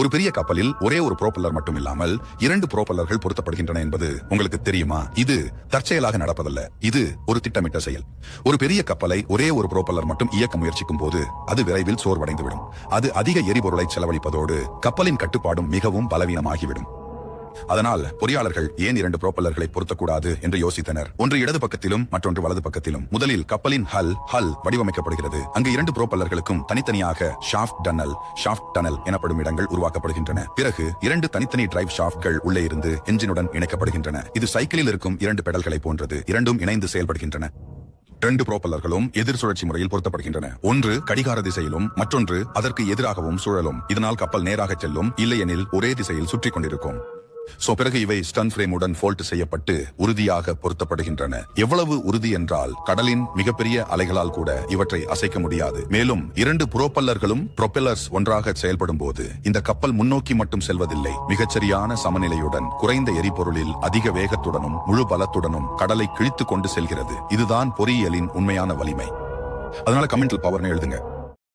ஒரு பெரிய கப்பலில் ஒரே ஒரு புரோப்பல்லர் மட்டும் இல்லாமல் 2 புரோப்பல்லர்கள் பொருத்தப்படுகின்றன என்பது உங்களுக்கு தெரியுமா? இது தற்செயலாக நடப்பதல்ல, இது ஒரு திட்டமிட்ட செயல். ஒரு பெரிய கப்பலை ஒரே ஒரு புரோப்பல்லர் மட்டும் இயக்க முயற்சிக்கும் போது அது விரைவில் சோர்வடைந்துவிடும். அது அதிக எரிபொருளை செலவழிப்பதோடு கப்பலின் கட்டுப்பாடும் மிகவும் பலவீனமாகிவிடும். அதனால் பொறியாளர்கள் ஏன் 2 புரோப்பல்லர்களை பொருத்தக்கூடாது என்று யோசித்தனர். ஒன்று இடது பக்கத்திலும் மற்றொன்று வலது பக்கத்திலும். முதலில் கப்பலின் ஹல் வடிவமைக்கப்படுகிறது. அங்கு 2 புரோப்பல்லர்களுக்கும் தனித்தனியாக ஷாஃப்ட் டனல் எனப்படும் இடங்கள் உருவாக்கப்படுகின்றன. பிறகு 2 தனித்தனி டிரைவ் ஷாஃப்ட்கள் உள்ளே இருந்து என்ஜினுடன் இணைக்கப்படுகின்றன. இது சைக்கிளில் இருக்கும் 2 பெடல்களை போன்றது. இரண்டும் இணைந்து செயல்படுகின்றன. 2 புரோப்பல்லர்களும் எதிர் சுழற்சி முறையில் பொருத்தப்படுகின்றன. ஒன்று கடிகார திசையிலும் மற்றொன்று அதற்கு எதிராகவும் சுழலும். இதனால் கப்பல் நேராக செல்லும், இல்லையெனில் ஒரே திசையில் சுற்றி கொண்டிருக்கும். பிறகு இவை ஸ்டன் ஃப்ரேமுடன் போல்ட் செய்யப்பட்டு உறுதியாக பொருத்தப்படுகின்றன. எவ்வளவு உறுதி என்றால் கடலின் மிகப்பெரிய அலைகளால் கூட இவற்றை அசைக்க முடியாது. மேலும் 2 புரோப்பல்லர்களும் ப்ரொப்பல்லர்ஸ் ஒன்றாக செயல்படும் போது இந்த கப்பல் முன்னோக்கி மட்டும் செல்வதில்லை, மிகச்சரியான சமநிலையுடன் குறைந்த எரிபொருளில் அதிக வேகத்துடனும் முழு பலத்துடனும் கடலை கிழித்து கொண்டு செல்கிறது. இதுதான் பொறியியலின் உண்மையான வலிமை. அதனால கமெண்டில் பவர்னு எழுதுங்க.